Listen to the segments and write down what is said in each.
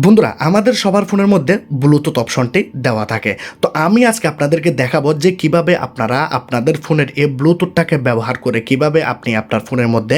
বন্ধুরা আমাদের সবার ফোনের মধ্যে ব্লুটুথ অপশনটি দেওয়া থাকে। তো আমি আজকে আপনাদেরকে দেখাবো যে কিভাবে আপনারা আপনাদের ফোনের এই ব্লুটুথটাকে ব্যবহার করে কিভাবে আপনি আপনার ফোনের মধ্যে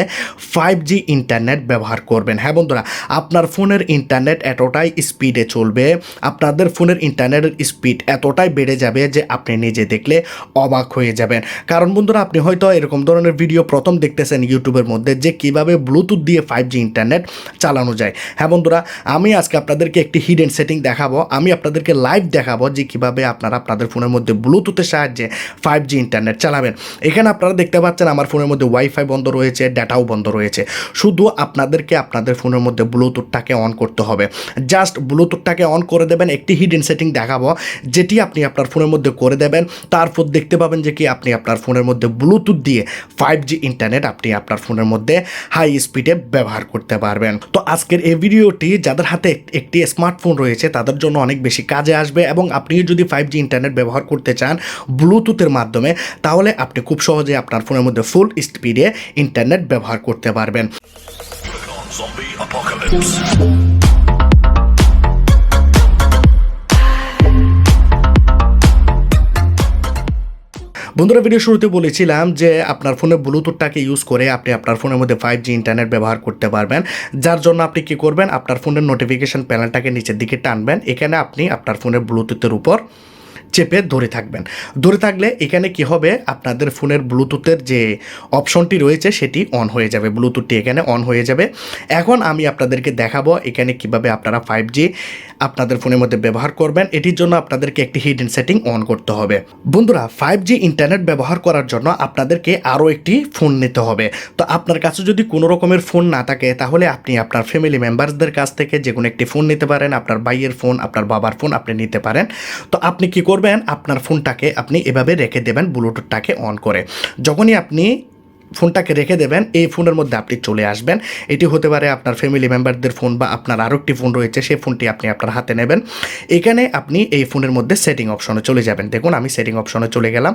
5G ইন্টারনেট ব্যবহার করবেন। হ্যাঁ বন্ধুরা, আপনার ফোনের ইন্টারনেট এতটাই স্পিডে চলবে, আপনাদের ফোনের ইন্টারনেটের স্পিড এতটাই বেড়ে যাবে যে আপনি নিজে দেখলে অবাক হয়ে যাবেন। কারণ বন্ধুরা, আপনি হয়তো এরকম ধরনের ভিডিও প্রথম দেখতেছেন ইউটিউবের মধ্যে যে কিভাবে ব্লুটুথ দিয়ে 5G ইন্টারনেট চালানো যায়। হ্যাঁ বন্ধুরা, আমি আজকে আপনাদেরকে একটি হিডেন সেটিং দেখাবো, আমি আপনাদেরকে লাইভ দেখাবো যে কিভাবে আপনারা আপনাদের ফোনের মধ্যে ব্লুটুথের সাহায্যে 5G ইন্টারনেট চালাবেন। এখানে আপনারা দেখতে পাচ্ছেন আমার ফোনের মধ্যে ওয়াইফাই বন্ধ রয়েছে, ডাটাও বন্ধ রয়েছে। শুধু আপনাদেরকে আপনাদের ফোনের মধ্যে ব্লুটুথটাকে অন করতে হবে। জাস্ট ব্লুটুথটাকে অন করে দেবেন। একটি হিডেন সেটিং দেখাবো যেটি আপনি আপনার ফোনের মধ্যে করে দেবেন, তারপর দেখতে পাবেন যে কি আপনি আপনার ফোনের মধ্যে ব্লুটুথ দিয়ে 5G ইন্টারনেট আপনি আপনার ফোনের মধ্যে হাই স্পিডে ব্যবহার করতে পারবেন। তো আজকের এই ভিডিওটি যাদের হাতে একটি স্মার্টফোন রয়েছে তাদের জন্য অনেক বেশি কাজে আসবে, এবং আপনি যদি 5G ইন্টারনেট ব্যবহার করতে চান ব্লুটুথের মাধ্যমে, তাহলে আপনি খুব সহজে আপনার ফোনের মধ্যে ফুল স্পিডে ইন্টারনেট ব্যবহার করতে পারবেন। বন্ধুরা, ভিডিও শুরুতে বলেছিলাম যে আপনার ফোনে ব্লুটুথটাকে ইউজ করে আপনি আপনার ফোনের মধ্যে 5G ইন্টারনেট ব্যবহার করতে পারবেন। যার জন্য আপনি কি করবেন, আপনার ফোনের নোটিফিকেশন প্যানেলটাকে নিচের দিকে টানবেন। এখানে আপনি আপনার ফোনের ব্লুটুথের উপর চেপে ধরে থাকবেন। ধরে থাকলে এখানে কি হবে, আপনাদের ফোনের ব্লুটুথের যে অপশনটি রয়েছে সেটি অন হয়ে যাবে, ব্লুটুথটি এখানে অন হয়ে যাবে। এখন আমি আপনাদেরকে দেখাবো এখানে কিভাবে আপনারা 5G আপনাদের ফোনের মধ্যে ব্যবহার করবেন। এটির জন্য আপনাদেরকে একটি হিডেন সেটিং অন করতে হবে। বন্ধুরা, 5G ইন্টারনেট ব্যবহার করার জন্য আপনাদেরকে আরও একটি ফোন নিতে হবে। তো আপনার কাছে যদি কোনো রকমের ফোন না থাকে তাহলে আপনি আপনার ফ্যামিলি মেম্বারসদের কাছ থেকে যে কোনো একটি ফোন নিতে পারেন। আপনার ভাইয়ের ফোন, আপনার বাবার ফোন আপনি নিতে পারেন। তো আপনি কি করবেন, আপনার ফোনটাকে আপনি এভাবে রেখে দেবেন ব্লুটুথটাকে অন করে। যখনই আপনি ফোনটাকে রেখে দেবেন, এই ফোনের মধ্যে আপনি চলে আসবেন। এটি হতে পারে আপনার ফ্যামিলি মেম্বারদের ফোন, বা আপনার আরও একটি ফোন রয়েছে সেই ফোনটি আপনি আপনার হাতে নেবেন। এখানে আপনি এই ফোনের মধ্যে সেটিং অপশনে চলে যাবেন। দেখুন আমি সেটিং অপশনে চলে গেলাম।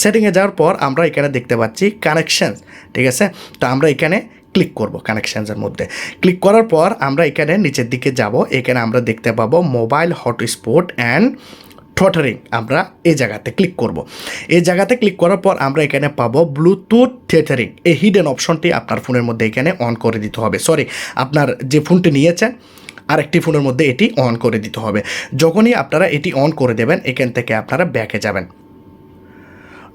সেটিংয়ে যাওয়ার পর আমরা এখানে দেখতে পাচ্ছি কানেকশন, ঠিক আছে। তো আমরা এখানে ক্লিক করব কানেকশানসের মধ্যে। ক্লিক করার পর আমরা এখানে নিচের দিকে যাব। এখানে আমরা দেখতে পাবো মোবাইল হটস্পট অ্যান্ড টেথরিং, আমরা এই জায়গাতে ক্লিক করব। এই জায়গাতে ক্লিক করার পর আমরা এখানে পাবো ব্লুটুথ টেথরিং। এই হিডেন অপশনটি আপনার ফোনের মধ্যে এখানে অন করে দিতে হবে। সরি, আপনার যে ফোনটি নিয়েছেন আরেকটি ফোনের মধ্যে এটি অন করে দিতে হবে। যখনই আপনারা এটি অন করে দেবেন, এখান থেকে আপনারা ব্যাকে যাবেন।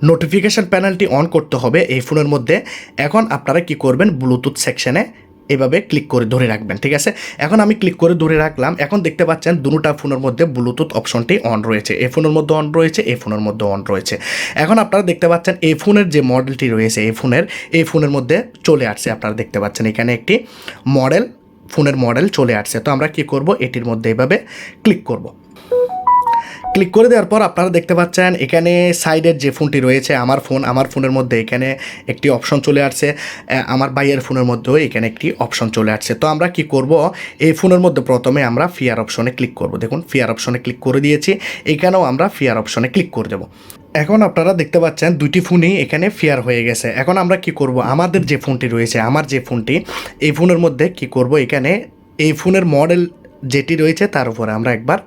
নোটিফিকেশান প্যানেলটি অন করতে হবে এই ফোনের মধ্যে। এখন আপনারা কি করবেন, ব্লুটুথ সেকশনে এভাবে ক্লিক করে ধরে রাখবেন, ঠিক আছে। এখন আমি ক্লিক করে ধরে রাখলাম। এখন দেখতে পাচ্ছেন দুটো ফোনের মধ্যে ব্লুটুথ অপশনটি অন রয়েছে, এই ফোনের মধ্যে অন রয়েছে, এই ফোনের মধ্যে অন রয়েছে। এখন আপনারা দেখতে পাচ্ছেন এই ফোনের যে মডেলটি রয়েছে এই ফোনের মধ্যে চলে আসছে। আপনারা দেখতে পাচ্ছেন এখানে একটি ফোনের মডেল চলে আসছে। তো আমরা কি করব, এটির মধ্যে এভাবে ক্লিক করব। ক্লিক করে দেওয়ার পর আপনারা দেখতে পাচ্ছেন এখানে সাইডের যে ফোনটি রয়েছে আমার ফোনের মধ্যে এখানে একটি অপশন চলে আসছে। আমার ভাইয়ের ফোনের মধ্যেও এখানে একটি অপশন চলে আসছে। তো আমরা কি করব, এই ফোনের মধ্যে প্রথমে আমরা ফেয়ার অপশনে ক্লিক করব। দেখুন ফেয়ার অপশনে ক্লিক করে দিয়েছি। এখানেও আমরা ফেয়ার অপশনে ক্লিক করে দেব। এখন আপনারা দেখতে পাচ্ছেন দুইটি ফোনই এখানে ফেয়ার হয়ে গেছে। এখন আমরা কি করব, আমাদের যে ফোনটি রয়েছে, এই ফোনের মধ্যে কি করব, এখানে এই ফোনের মডেল যেটি রয়েছে তার উপরে আমরা একবার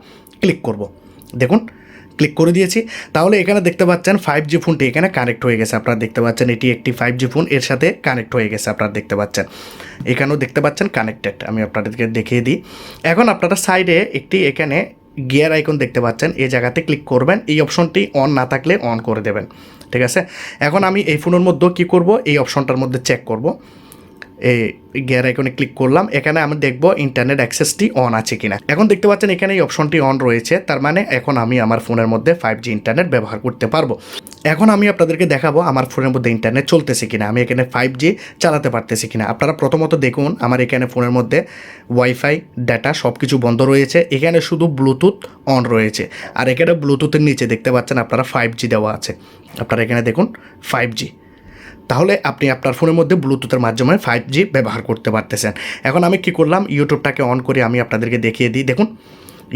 ক্লিক করব। দেখুন ক্লিক করে দিয়েছি। তাহলে এখানে দেখতে পাচ্ছেন 5G ফোনটি এখানে কানেক্ট হয়ে গেছে। আপনারা দেখতে পাচ্ছেন এটি একটি 5G ফোন, এর সাথে কানেক্ট হয়ে গেছে। আপনারা দেখতে পাচ্ছেন এখানেও দেখতে পাচ্ছেন কানেক্টেড। আমি আপনাদেরকে দেখিয়ে দিই। এখন আপনারা সাইডে একটি এখানে গিয়ার আইকন দেখতে পাচ্ছেন, এই জায়গাতে ক্লিক করবেন। এই অপশনটি অন না থাকলে অন করে দেবেন, ঠিক আছে। এখন আমি এই ফোনের মধ্যেও কী করব, এই অপশনটার মধ্যে চেক করব। এই গিয়ার আইকনে ক্লিক করলাম। এখানে আমি দেখব ইন্টারনেট অ্যাক্সেসটি অন আছে কিনা। এখন দেখতে পাচ্ছেন এখানে এই অপশনটি অন রয়েছে, তার মানে এখন আমি আমার ফোনের মধ্যে 5G ইন্টারনেট ব্যবহার করতে পারবো। এখন আমি আপনাদেরকে দেখাবো আমার ফোনের মধ্যে ইন্টারনেট চলতেছে কিনা, আমি এখানে 5G চালাতে পারতেছি কিনা। আপনারা প্রথমত দেখুন আমার এখানে ফোনের মধ্যে ওয়াইফাই, ডাটা সব কিছু বন্ধ রয়েছে। এখানে শুধু ব্লুটুথ অন রয়েছে, আর এখানে ব্লুটুথের নিচে দেখতে পাচ্ছেন আপনারা 5G দেওয়া আছে। আপনারা এখানে দেখুন 5G। তাহলে আপনি আপনার ফোনের মধ্যে ব্লুটুথের মাধ্যমে 5G ব্যবহার করতে পারতেছেন। এখন আমি কি করলাম, ইউটিউবটাকে অন করে আমি আপনাদেরকে দেখিয়ে দিই। দেখুন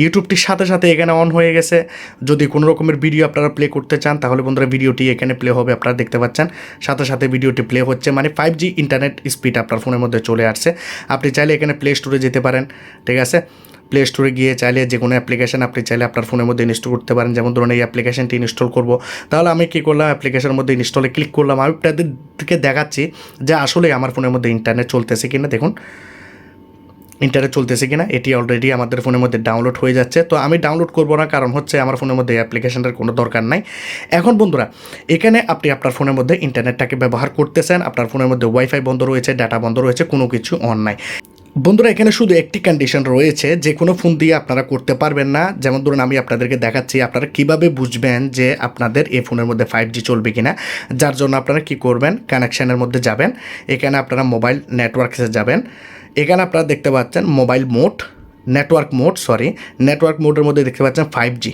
ইউটিউবটির সাথে সাথে এখানে অন হয়ে গেছে। যদি কোনো রকমের ভিডিও আপনারা প্লে করতে চান তাহলে বন্ধুরা ভিডিওটি এখানে প্লে হবে। আপনারা দেখতে পাচ্ছেন সাথে সাথে ভিডিওটি প্লে হচ্ছে, মানে 5G ইন্টারনেট স্পিড আপনার ফোনের মধ্যে চলে আসছে। আপনি চাইলে এখানে প্লে স্টোরে যেতে পারেন, ঠিক আছে। প্লে স্টোরে গিয়ে চাইলে যে কোনো অ্যাপ্লিকেশন আপনি চাইলে আপনার ফোনের মধ্যে ইনস্টল করতে পারেন। যেমন ধরুন এই অ্যাপ্লিকেশনটি ইনস্টল করব, তাহলে আমি কী করলাম, অ্যাপ্লিকেশনের মধ্যে ইনস্টলে ক্লিক করলাম। আমি আপনাদেরকে দেখাচ্ছি যে আসলে আমার ফোনের মধ্যে ইন্টারনেট চলতেছে কিনা। দেখুন ইন্টারনেট চলতেছে কিনা, এটি অলরেডি আমাদের ফোনের মধ্যে ডাউনলোড হয়ে যাচ্ছে। তো আমি ডাউনলোড করব না, কারণ হচ্ছে আমার ফোনের মধ্যে এই অ্যাপ্লিকেশনটার কোনো দরকার নাই। এখন বন্ধুরা, এখানে আপনি আপনার ফোনের মধ্যে ইন্টারনেটটাকে ব্যবহার করতেছেন, আপনার ফোনের মধ্যে ওয়াইফাই বন্ধ রয়েছে, ডাটা বন্ধ রয়েছে, কোনো কিছু অন নাই। বন্ধুরা এখানে শুধু একটি কন্ডিশন রয়েছে, যে কোনো ফোন দিয়ে আপনারা করতে পারবেন না। যেমন ধরুন আমি আপনাদেরকে দেখাচ্ছি আপনারা কিভাবে বুঝবেন যে আপনাদের এই ফোনের মধ্যে 5G চলবে কিনা। যার জন্য আপনারা কি করবেন, কানেকশানের মধ্যে যাবেন, এখানে আপনারা মোবাইল নেটওয়ার্কসে যাবেন। এখানে আপনারা দেখতে পাচ্ছেন মোবাইল মোড, নেটওয়ার্ক মোডের মধ্যে দেখতে পাচ্ছেন 5G।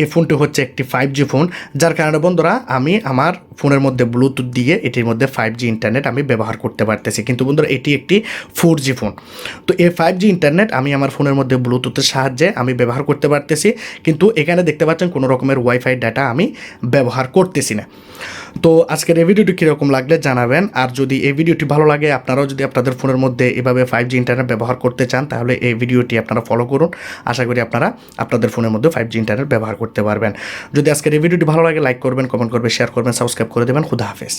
এই ফোনটি হচ্ছে একটি 5G ফোন, যার কারণে বন্ধুরা আমি আমার ফোনের মধ্যে ব্লুটুথ দিয়ে এটির মধ্যে 5G ইন্টারনেট আমি ব্যবহার করতে পারতেছি। কিন্তু বন্ধুরা এটি একটি 4G ফোন। তো এই 5G ইন্টারনেট আমি আমার ফোনের মধ্যে ব্লুটুথের সাহায্যে আমি ব্যবহার করতে পারতেছি, কিন্তু এখানে দেখতে পাচ্ছেন কোনো রকমের ওয়াইফাই ডাটা আমি ব্যবহার করতেছি না। তো আজকের এই ভিডিওটি কীরকম লাগলে জানাবেন। আর যদি এই ভিডিওটি ভালো লাগে, আপনারাও যদি আপনাদের ফোনের মধ্যে এভাবে 5G ইন্টারনেট ব্যবহার করতে চান, তাহলে এই ভিডিওটি আপনারা ফলো করুন। আশা করি আপনারা আপনাদের ফোনের মধ্যে 5G ইন্টারনেট ব্যবহার করতে পারবেন। যদি আজকের এই ভিডিওটি ভালো লাগে, লাইক করবেন, কমেন্ট করবেন, শেয়ার করবেন, সাবস্ক্রাইব করে দেবেন। খুদা হাফেজ।